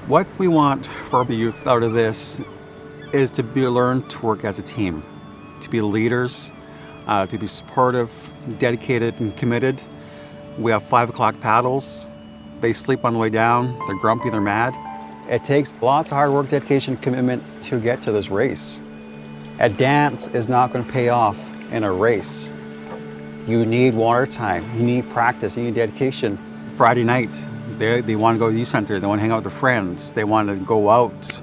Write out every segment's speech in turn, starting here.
What we want for the youth out of this is to learn to work as a team, to be leaders, to be supportive, dedicated, and committed. We have 5 o'clock paddles. They sleep on the way down. They're grumpy, they're mad. It takes lots of hard work, dedication, commitment to get to this race. A dance is not going to pay off in a race. You need water time, you need practice, you need dedication. Friday night, they want to go to the youth center, they want to hang out with their friends, they want to go out.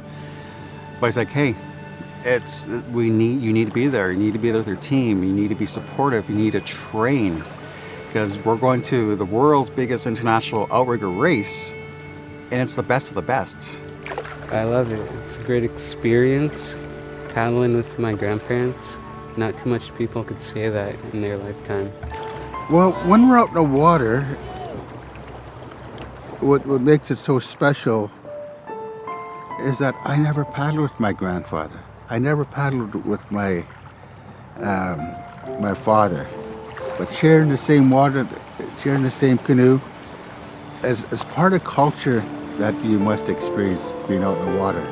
But it's like, hey, you need to be there. You need to be there with your team. You need to be supportive. You need to train, because we're going to the world's biggest international outrigger race, and it's the best of the best. I love it. It's a great experience paddling with my grandparents. Not too much people could say that in their lifetime. Well, when we're out in the water, what makes it so special is that I never paddled with my grandfather. I never paddled with my my father. But sharing the same water, sharing the same canoe, is part of culture that you must experience being out in the water.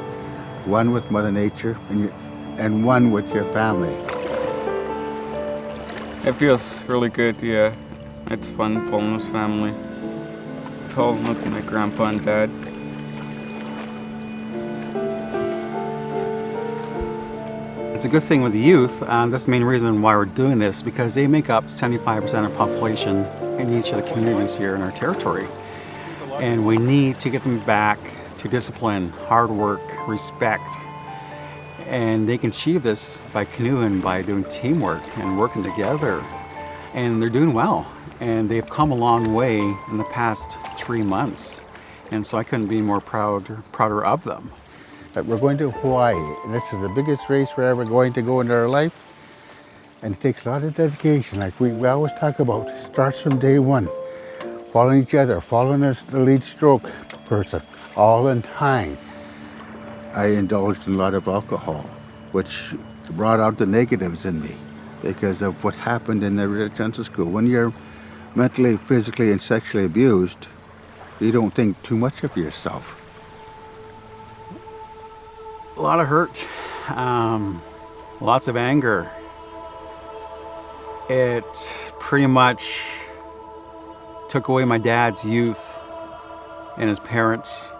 One with Mother Nature and one with your family. It feels really good, yeah. It's fun pulling with family. Pulling with my grandpa and dad. It's a good thing with the youth, and that's the main reason why we're doing this, because they make up 75% of the population in each of the communities here in our territory. And we need to get them back to discipline, hard work, respect. And they can achieve this by canoeing, by doing teamwork and working together. And they're doing well. And they've come a long way in the past 3 months. And so I couldn't be more prouder of them. We're going to Hawaii, and this is the biggest race we're ever going to go in our life. And it takes a lot of dedication, like we always talk about. It starts from day one, following each other, following the lead stroke person, all in time. I indulged in a lot of alcohol, which brought out the negatives in me because of what happened in the residential school. When you're mentally, physically, and sexually abused, you don't think too much of yourself. A lot of hurt, lots of anger. It pretty much took away my dad's youth and his parents,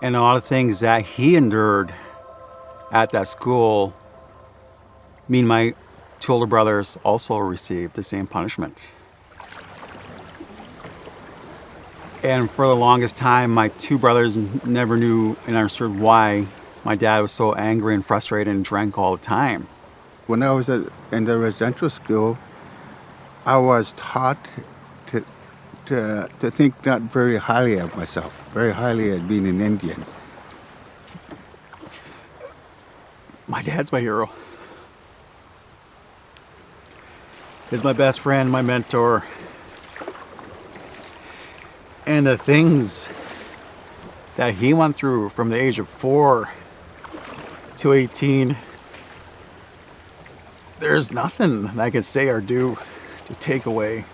and a lot of things that he endured at that school. Me and my 2 older brothers also received the same punishment. And for the longest time, my 2 brothers never knew and understood why my dad was so angry and frustrated and drank all the time. When I was in the residential school, I was taught to think not very highly of myself, very highly of being an Indian. My dad's my hero. He's my best friend, my mentor. And the things that he went through from the age of 4 to 18, there's nothing that I can say or do to take away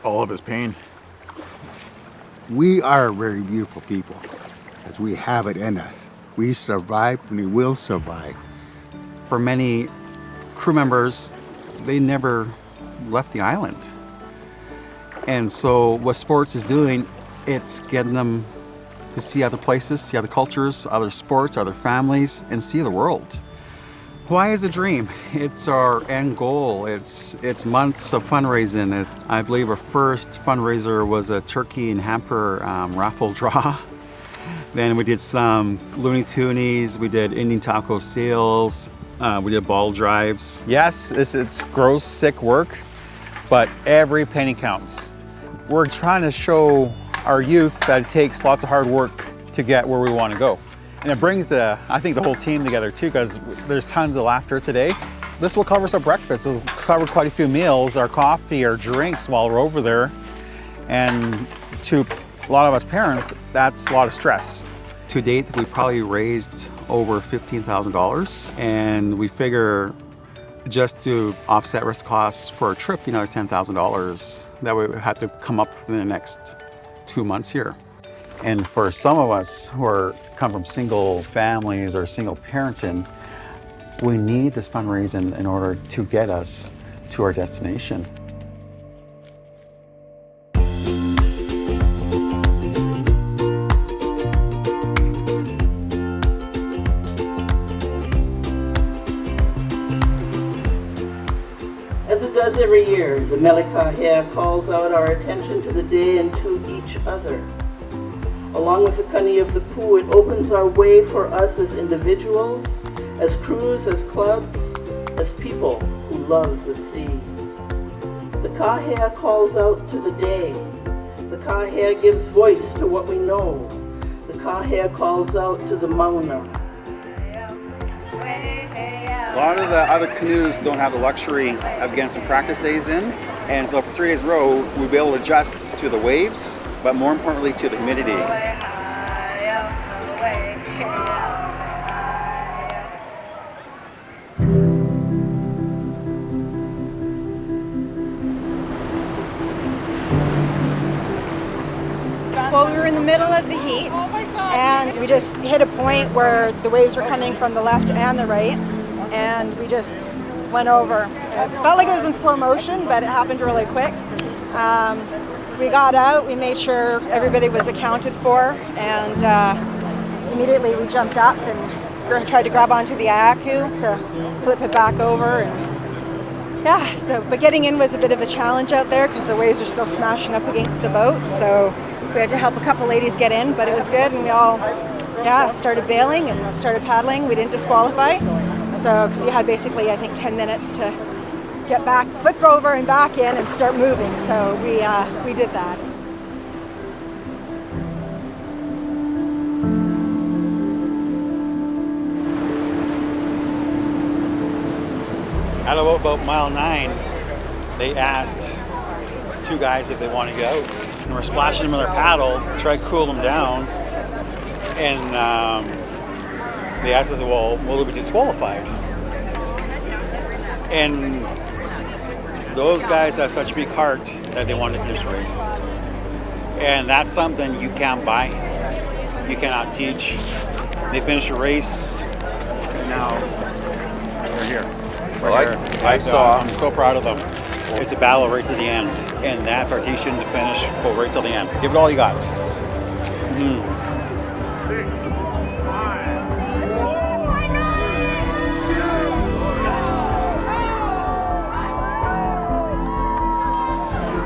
all of his pain. We are very beautiful people, because we have it in us. We survived and we will survive. For many crew members, they never left the island. And so what sports is doing, it's getting them to see other places, see other cultures, other sports, other families, and see the world. Hawaii is a dream. It's our end goal. It's months of fundraising. I believe our first fundraiser was a turkey and hamper raffle draw. Then we did some Looney Toonies, we did Indian taco sales, we did ball drives. Yes, it's gross, sick work, but every penny counts. We're trying to show our youth that it takes lots of hard work to get where we want to go. And it brings I think the whole team together too, because there's tons of laughter today. this will cover us our breakfast. This will cover quite a few meals, our coffee, our drinks while we're over there. And to a lot of us parents, that's a lot of stress. To date, we've probably raised over $15,000, and we figure just to offset risk costs for a trip, another $10,000 that we have to come up in the next 2 months here. And for some of us who come from single families or single parenting, we need this fundraising in order to get us to our destination. As it does every year, the Metlakatla calls out our attention to the day and to each other. Along with the Kani of the Poo, it opens our way for us as individuals, as crews, as clubs, as people who love the sea. The Kahea calls out to the day. The Kahea gives voice to what we know. The Kahea calls out to the Mauna. A lot of the other canoes don't have the luxury of getting some practice days in, and so for 3 days in a row, we'll be able to adjust to the waves, but more importantly to the humidity. Well, we were in the middle of the heat, and we just hit a point where the waves were coming from the left and the right, and we just went over. It felt like it was in slow motion, but it happened really quick. We got out, we made sure everybody was accounted for, and immediately we jumped up and tried to grab onto the Ayaku to flip it back over. And yeah, but getting in was a bit of a challenge out there because the waves are still smashing up against the boat, so we had to help a couple ladies get in, but it was good, and we all started bailing and started paddling. We didn't disqualify, so because you had basically, I think, 10 minutes to get back, flip over and back in and start moving, so we did that. At about mile 9, they asked 2 guys if they want to get out. And we're splashing them with our paddle, try to cool them down. And they asked us, well, will they be disqualified? And those guys have such a big heart that they want to finish the race. And that's something you can't buy. You cannot teach. They finished a race, and now they're here. Well, I saw. I'm so proud of them. It's a battle right to the end, and that's our teaching to finish. Go right till the end. Give it all you got.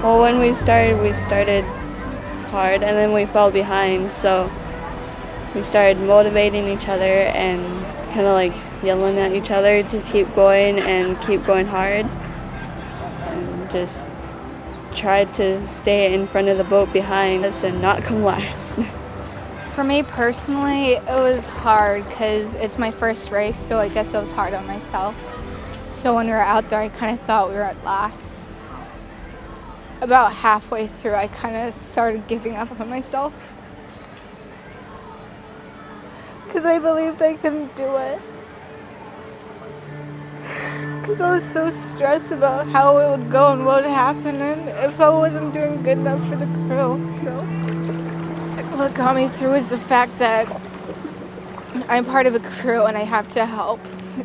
Well, when we started hard, and then we fell behind, so we started motivating each other and kind of like yelling at each other to keep going and keep going hard, and just tried to stay in front of the boat behind us and not come last. For me personally, it was hard because it's my first race, so I guess it was hard on myself. So when we were out there, I kind of thought we were at last. About halfway through, I kind of started giving up on myself because I believed I couldn't do it. Because I was so stressed about how it would go and what would happen, and if I wasn't doing good enough for the crew. So what got me through is the fact that I'm part of a crew and I have to help.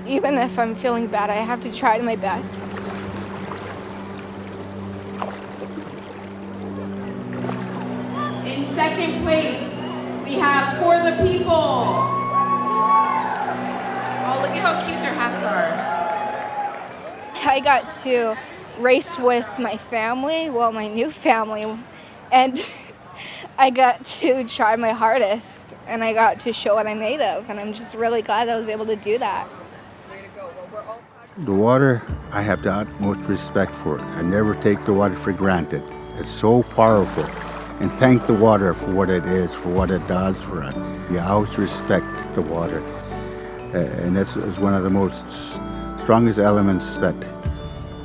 Even if I'm feeling bad, I have to try my best. In second place, we have For the People. Oh, look at how cute their hats are. I got to race with my family, well, my new family, and I got to try my hardest, and I got to show what I'm made of, and I'm just really glad I was able to do that. The water, I have the utmost respect for it. I never take the water for granted. It's so powerful. And thank the water for what it is, for what it does for us. You always respect the water. And that's one of the most strongest elements that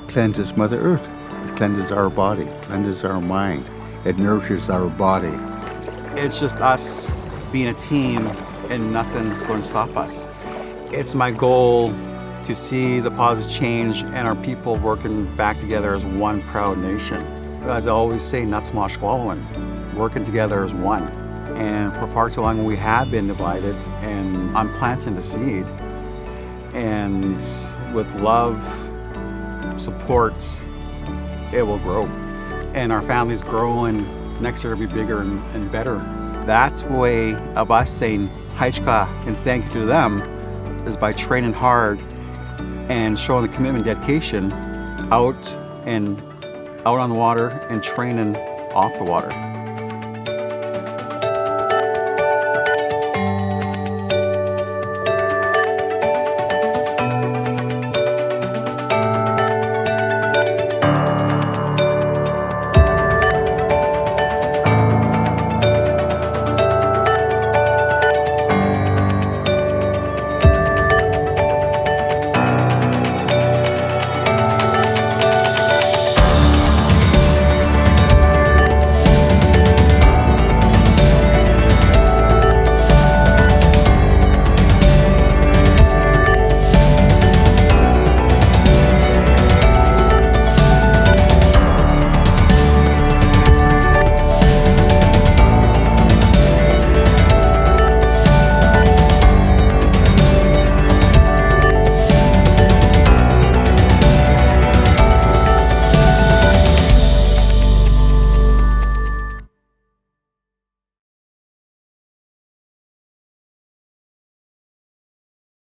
cleanses Mother Earth. It cleanses our body, cleanses our mind. It nourishes our body. It's just us being a team and nothing going to stop us. It's my goal to see the positive change and our people working back together as one proud nation. As I always say, Nutsmashqualwan, working together as one. And for far too long we have been divided, and I'm planting the seed. And with love, support, it will grow. And our family's growing. Next year it'll be bigger and better. That's the way of us saying Haichka and thank you to them is by training hard and showing the commitment and dedication out on the water and training off the water.